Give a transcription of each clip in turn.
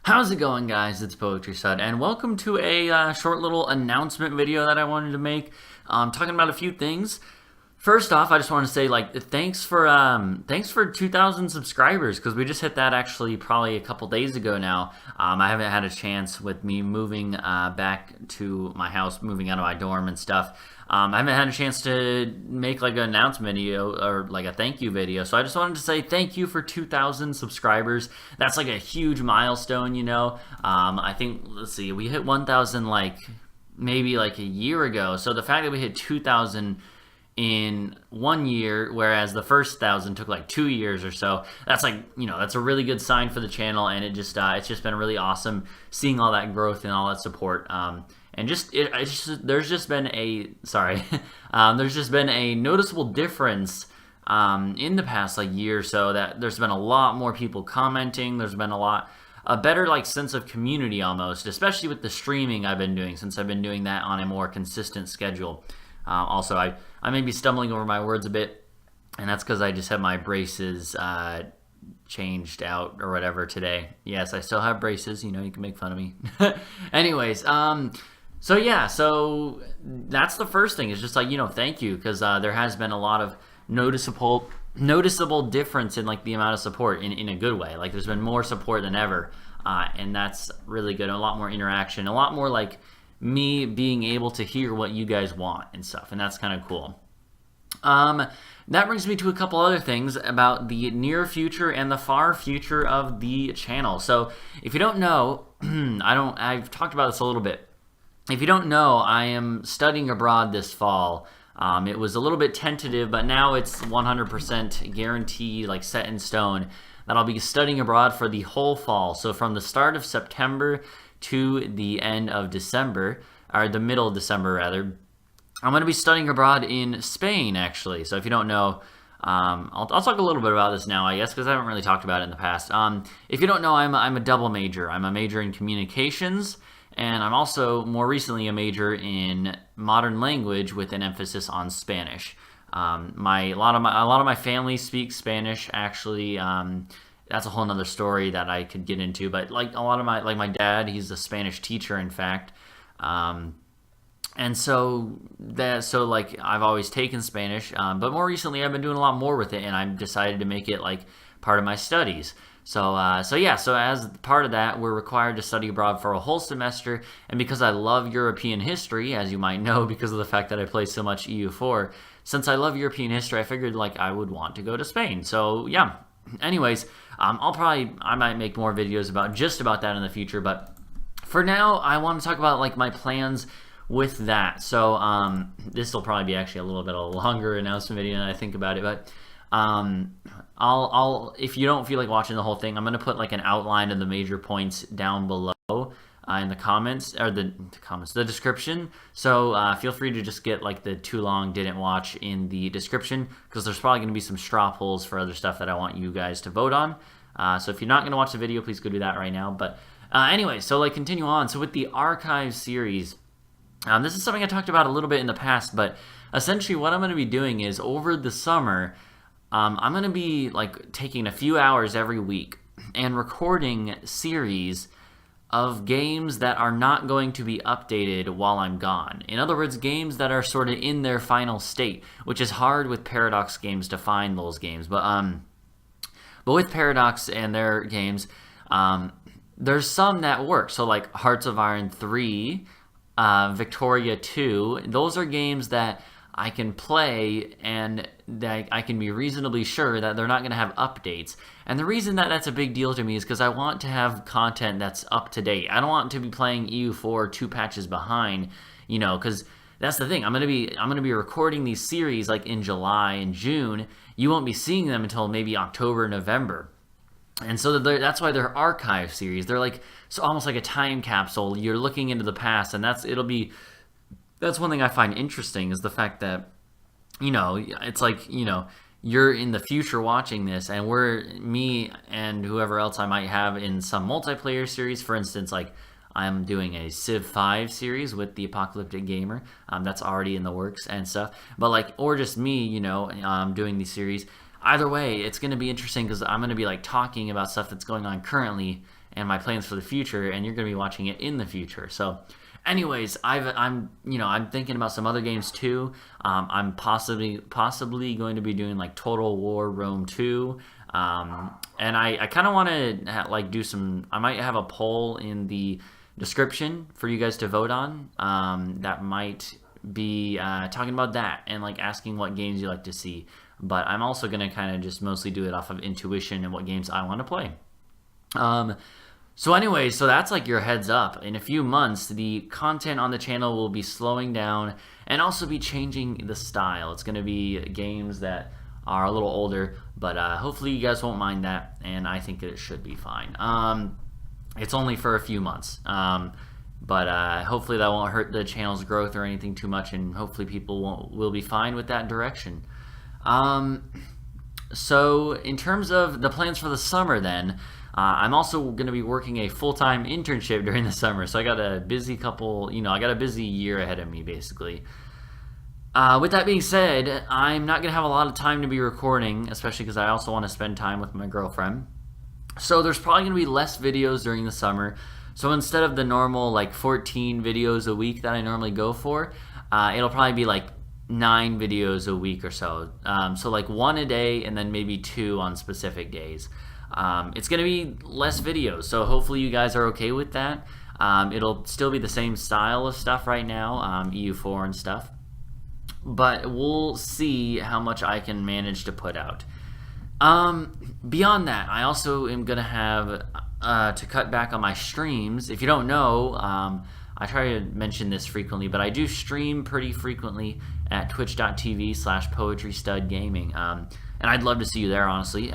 How's it going, guys? It's Poetry Stud, and welcome to a short little announcement video that I wanted to make, talking about a few things. First off, I just want to say, thanks for 2,000 subscribers, because we just hit that actually probably a couple days ago now. I haven't had a chance with me moving back to my house, moving out of my dorm and stuff. I haven't had a chance to make like an announcement video or like a thank you video, so I just wanted to say thank you for 2,000 subscribers. That's like a huge milestone, you know. I think, let's see, we hit 1,000 maybe like a year ago, so the fact that we hit 2,000 in 1 year, whereas the first 1,000 took like 2 years or so. That's that's a really good sign for the channel, and it's just been really awesome seeing all that growth and all that support. And there's just been a there's just been a noticeable difference in the past year or so, that there's been a lot more people commenting. There's been a better sense of community almost, especially with the streaming I've been doing, since I've been doing that on a more consistent schedule. Also, I may be stumbling over my words a bit, and that's because I just had my braces changed out or whatever today. Yes, I still have braces. You know, you can make fun of me. Anyways, so yeah, so that's the first thing. Is just thank you, because there has been a lot of noticeable difference in the amount of support in a good way. There's been more support than ever, and that's really good. A lot more interaction, a lot more me being able to hear what you guys want and stuff, and that's kind of cool. That brings me to a couple other things about the near future and the far future of the channel. So if you don't know, I've talked about this a little bit. If you don't know, I am studying abroad this fall. It was a little bit tentative, but now it's 100% guaranteed, set in stone, that I'll be studying abroad for the whole fall. So from the start of September to the end of December, or the middle of December rather, I'm going to be studying abroad in Spain, actually. So if you don't know, I'll talk a little bit about this now, I guess, because I haven't really talked about it in the past. If you don't know, I'm a double major. I'm a major in communications, and I'm also more recently a major in modern language with an emphasis on Spanish. A lot of my family speaks Spanish, actually. That's a whole nother story that I could get into, but a lot of my dad, he's a Spanish teacher, in fact. And so I've always taken Spanish, but more recently I've been doing a lot more with it, and I've decided to make it part of my studies. So as part of that, we're required to study abroad for a whole semester, and because I love European history, as you might know because of the fact that I play so much EU4, since I love European history, I figured I would want to go to Spain. So yeah. Anyways, I might make more videos about that in the future, but for now, I want to talk about my plans with that. So this will probably be actually a little bit of a longer announcement video than I think about it, but I'll if you don't feel like watching the whole thing, I'm gonna put an outline of the major points down below in the comments, or the description. So feel free to just get the too long didn't watch in the description, because there's probably gonna be some straw polls for other stuff that I want you guys to vote on. So if you're not gonna watch the video, please go do that right now. But anyway, so continue on. So with the archive series, this is something I talked about a little bit in the past, but essentially what I'm going to be doing is over the summer, I'm going to be taking a few hours every week and recording series of games that are not going to be updated while I'm gone. In other words, games that are sort of in their final state, which is hard with Paradox games to find those games. But with Paradox and their games, there's some that work. So Hearts of Iron 3, Victoria 2, those are games that I can play and that I can be reasonably sure that they're not going to have updates. And the reason that that's a big deal to me is because I want to have content that's up to date. I don't want to be playing EU4 2 patches behind, because that's the thing. I'm gonna be recording these series in July and June. You won't be seeing them until maybe October, November. And so that's why they're archive series. They're almost like a time capsule. You're looking into the past, and that's one thing I find interesting, is the fact that, it's you're in the future watching this, and me and whoever else I might have in some multiplayer series. For instance, I'm doing a Civ 5 series with the Apocalyptic Gamer. That's already in the works and stuff. But or just me, doing these series. Either way, it's going to be interesting, because I'm going to be talking about stuff that's going on currently, and my plans for the future, and you're going to be watching it in the future. So anyways, I'm thinking about some other games too. I'm possibly going to be doing like Total War Rome 2. And I kind of want to like do some. I might have a poll in the description for you guys to vote on. That might be talking about that and like asking what games you like to see. But I'm also gonna kind of just mostly do it off of intuition and what games I want to play. So anyway, so that's like your heads up. In a few months, the content on the channel will be slowing down and also be changing the style. It's going to be games that are a little older, but hopefully you guys won't mind that, and I think it should be fine. It's only for a few months, but hopefully that won't hurt the channel's growth or anything too much, and hopefully people will be fine with that direction. So in terms of the plans for the summer then, I'm also going to be working a full-time internship during the summer, so I got a busy I got a busy year ahead of me, basically. With that being said, I'm not going to have a lot of time to be recording, especially because I also want to spend time with my girlfriend. So there's probably going to be less videos during the summer. So instead of the normal like 14 videos a week that I normally go for, it'll probably be like 9 videos a week or so. So like 1 a day and then maybe 2 on specific days. It's going to be less videos, so hopefully you guys are okay with that. It'll still be the same style of stuff right now, EU4 and stuff. But we'll see how much I can manage to put out. Beyond that, I also am going to have to cut back on my streams. If you don't know, I try to mention this frequently, but I do stream pretty frequently at twitch.tv/poetrystudgaming. And I'd love to see you there, honestly,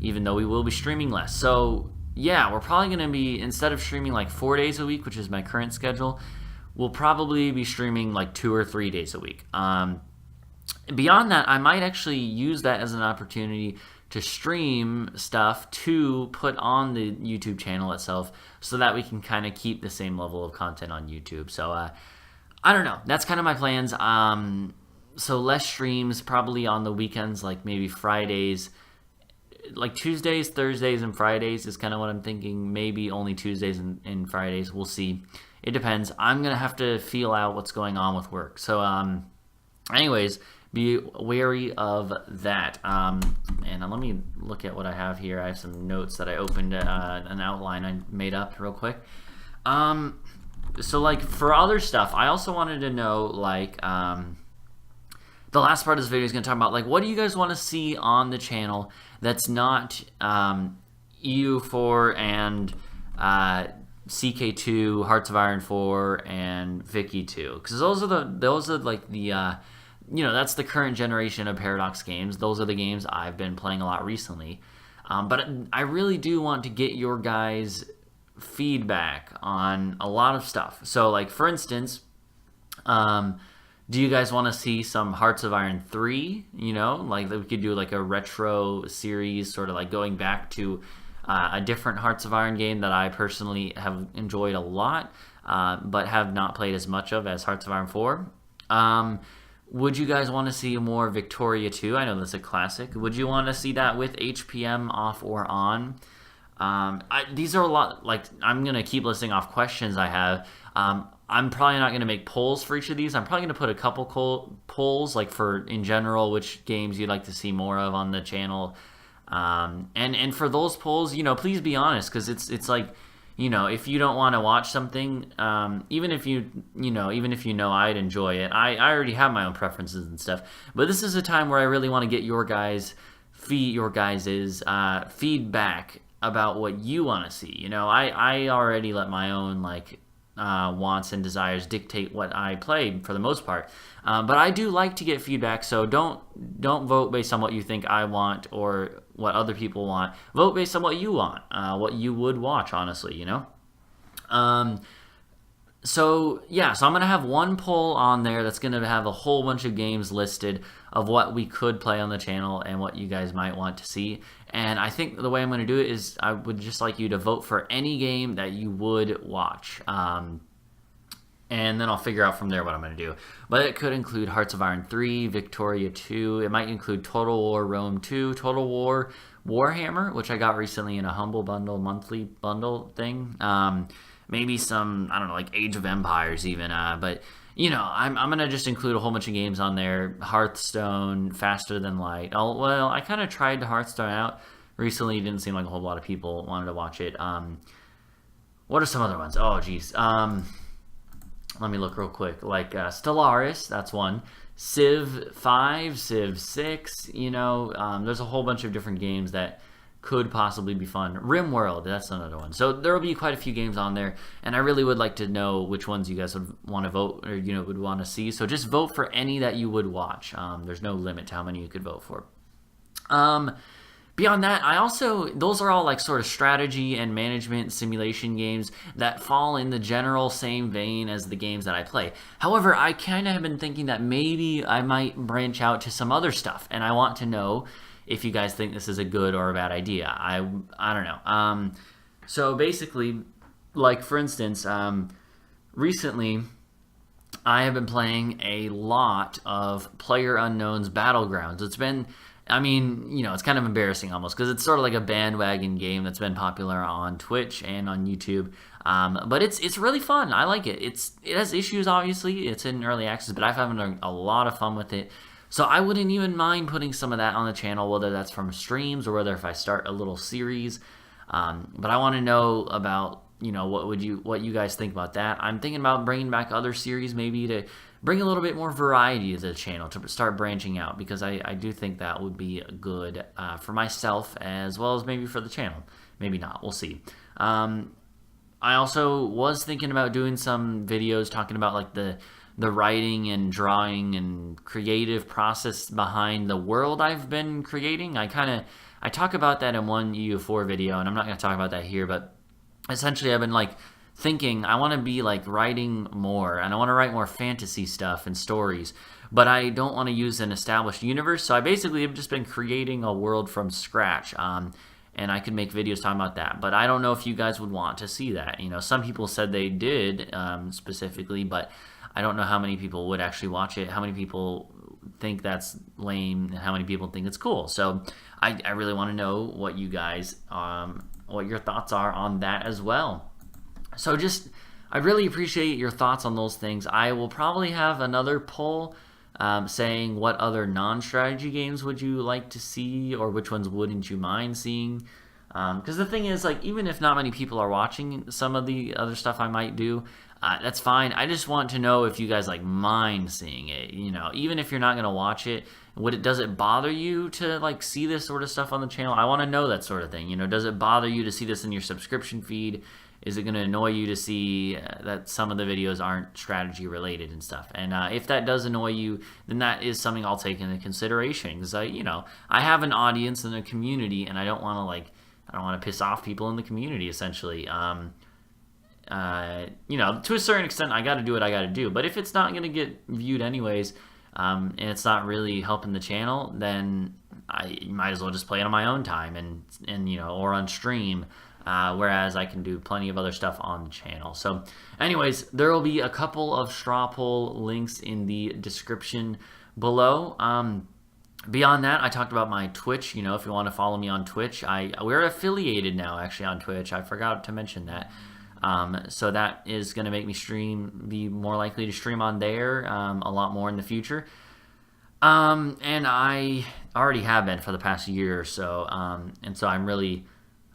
even though we will be streaming less. So yeah, we're probably going to be, instead of streaming like 4 days a week, which is my current schedule, we'll probably be streaming like 2 or 3 days a week. Beyond that, I might actually use that as an opportunity to stream stuff to put on the YouTube channel itself so that we can kind of keep the same level of content on YouTube. So I don't know. That's kind of my plans. So less streams probably on the weekends, like maybe Fridays, like Tuesdays, Thursdays, and Fridays is kind of what I'm thinking. Maybe only Tuesdays and Fridays. We'll see. It depends. I'm going to have to feel out what's going on with work. So anyways, be wary of that. And let me look at what I have here. I have some notes that I opened, an outline I made up real quick. So like for other stuff, I also wanted to know like the last part of this video is going to talk about like what do you guys want to see on the channel that's not EU4 and CK2, Hearts of Iron 4, and Vicky 2, because those are like the that's the current generation of Paradox games. Those are the games I've been playing a lot recently. But I really do want to get your guys' feedback on a lot of stuff. So like for instance, do you guys want to see some Hearts of Iron 3? Like we could do like a retro series, sort of like going back to a different Hearts of Iron game that I personally have enjoyed a lot, but have not played as much of as Hearts of Iron 4. Would you guys want to see more Victoria 2? I know that's a classic. Would you want to see that with HPM off or on? These are a lot, like, I'm going to keep listing off questions I have. I'm probably not going to make polls for each of these. I'm probably going to put a couple polls, like for, in general, which games you'd like to see more of on the channel. And for those polls, please be honest, because it's like, if you don't want to watch something, even if you know I'd enjoy it, I already have my own preferences and stuff. But this is a time where I really want to get your guys' feedback about what you want to see. I already let my own wants and desires dictate what I play for the most part. But I do like to get feedback, so don't vote based on what you think I want or what other people want. Vote based on what you want, what you would watch, honestly, So I'm gonna have one poll on there that's gonna have a whole bunch of games listed of what we could play on the channel and what you guys might want to see. And I think the way I'm gonna do it is I would just like you to vote for any game that you would watch. and then I'll figure out from there what I'm going to do. But it could include Hearts of Iron 3, Victoria 2. It might include Total War Rome 2, Total War Warhammer, which I got recently in a Humble Bundle, monthly bundle thing. Maybe some, I don't know, like Age of Empires even. But, you know, I'm going to just include a whole bunch of games on there. Hearthstone, Faster Than Light. Well, I kind of tried Hearthstone out recently. It didn't seem like a whole lot of people wanted to watch it. What are some other ones? Oh, geez. Let me look real quick. Like Stellaris, that's one. Civ 5, Civ 6, you know, there's a whole bunch of different games that could possibly be fun. RimWorld, that's another one. So there will be quite a few games on there, and I really would like to know which ones you guys would want to vote, or, you know, would want to see. So just vote for any that you would watch. There's no limit to how many you could vote for. Beyond that, those are all like sort of strategy and management simulation games that fall in the general same vein as the games that I play. However, I kind of have been thinking that maybe I might branch out to some other stuff, and I want to know if you guys think this is a good or a bad idea. I don't know. So basically, like for instance, recently I have been playing a lot of PlayerUnknown's Battlegrounds. It's been, I mean, you know, it's kind of embarrassing almost because it's sort of like a bandwagon game that's been popular on Twitch and on YouTube. But it's really fun. I like it. It has issues, obviously. It's in early access, but I've having a lot of fun with it. So I wouldn't even mind putting some of that on the channel, whether that's from streams or whether if I start a little series. But I want to know about, you know, what you guys think about that. I'm thinking about bringing back other series, maybe to bring a little bit more variety to the channel, to start branching out, because I do think that would be good for myself as well as maybe for the channel. Maybe not. We'll see. I also was thinking about doing some videos talking about like the writing and drawing and creative process behind the world I've been creating. I talk about that in one EU4 video, and I'm not going to talk about that here, but essentially I've been like thinking I want to be like writing more, and I want to write more fantasy stuff and stories, but I don't want to use an established universe. So I basically have just been creating a world from scratch, and I could make videos talking about that. But I don't know if you guys would want to see that. You know, some people said they did specifically, but I don't know how many people would actually watch it, how many people think that's lame, and how many people think it's cool. So I really want to know what you guys, what your thoughts are on that as well. So I really appreciate your thoughts on those things. I will probably have another poll saying what other non-strategy games would you like to see, or which ones wouldn't you mind seeing. Because the thing is, like, even if not many people are watching some of the other stuff I might do, that's fine. I just want to know if you guys like mind seeing it. You know, even if you're not gonna watch it, does it bother you to like see this sort of stuff on the channel? I want to know that sort of thing. You know, does it bother you to see this in your subscription feed? Is it going to annoy you to see that some of the videos aren't strategy related and stuff? And if that does annoy you, then that is something I'll take into consideration, because I have an audience and a community, and I don't want to piss off people in the community. Essentially, to a certain extent, I got to do what I got to do. But if it's not going to get viewed anyways, and it's not really helping the channel, then I might as well just play it on my own time and or on stream. Whereas I can do plenty of other stuff on the channel. So anyways, there will be a couple of straw poll links in the description below. Beyond that, I talked about my Twitch. You know, if you want to follow me on Twitch, we're affiliated now actually on Twitch. I forgot to mention that. So that is going to make me be more likely to stream on there a lot more in the future. And I already have been for the past year or so. And so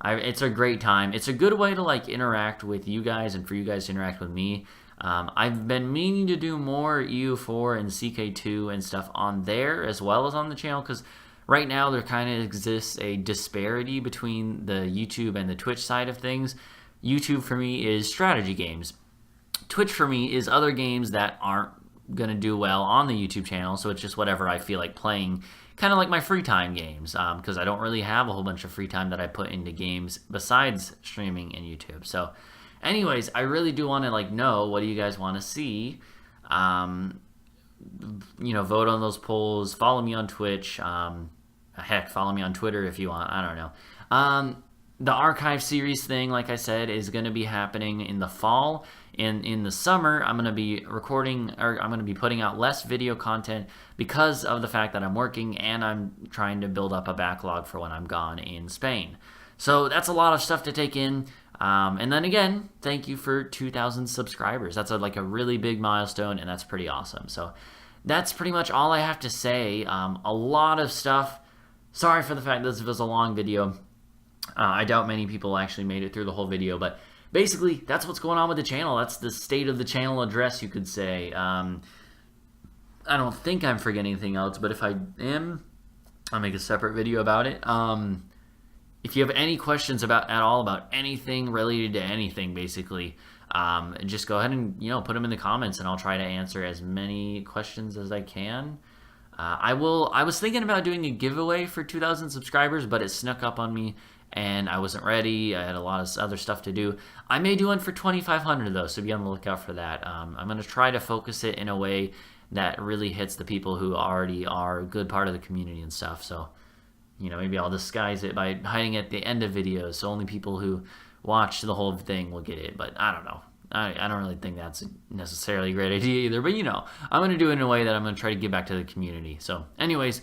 it's a great time. It's a good way to like interact with you guys and for you guys to interact with me. I've been meaning to do more EU4 and CK2 and stuff on there as well as on the channel, because right now there kind of exists a disparity between the YouTube and the Twitch side of things. YouTube for me is strategy games. Twitch for me is other games that aren't going to do well on the YouTube channel, so it's just whatever I feel like playing. Kind of like my free time games, because I don't really have a whole bunch of free time that I put into games besides streaming and YouTube. So anyways, I really do want to know what do you guys want to see. Vote on those polls. Follow me on Twitch. Heck, follow me on Twitter if you want. I don't know. the archive series thing, like I said, is going to be happening in the fall. In the summer, I'm going to be recording, or I'm going to be putting out less video content because of the fact that I'm working and I'm trying to build up a backlog for when I'm gone in Spain. So that's a lot of stuff to take in. And then again, thank you for 2,000 subscribers. That's like a really big milestone, and that's pretty awesome. So that's pretty much all I have to say. A lot of stuff. Sorry for the fact that this was a long video. I doubt many people actually made it through the whole video, but basically, that's what's going on with the channel. That's the state of the channel address, you could say. I don't think I'm forgetting anything else, but if I am, I'll make a separate video about it. If you have any questions at all about anything related to anything, basically, just go ahead and put them in the comments, and I'll try to answer as many questions as I can. I was thinking about doing a giveaway for 2,000 subscribers, but it snuck up on me, and I wasn't ready. I had a lot of other stuff to do. I may do one for 2,500 though, so be on the lookout for that. I'm going to try to focus it in a way that really hits the people who already are a good part of the community and stuff. So, maybe I'll disguise it by hiding it at the end of videos, so only people who watch the whole thing will get it. But I don't know. I don't really think that's necessarily a great idea either. But I'm going to do it in a way that I'm going to try to give back to the community. So, anyways.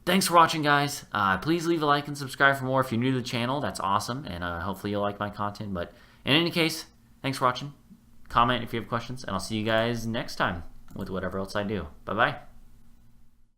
Thanks for watching, guys. Please leave a like and subscribe for more if you're new to the channel. That's awesome, and hopefully you'll like my content. But in any case, thanks for watching. Comment if you have questions, and I'll see you guys next time with whatever else I do. Bye-bye.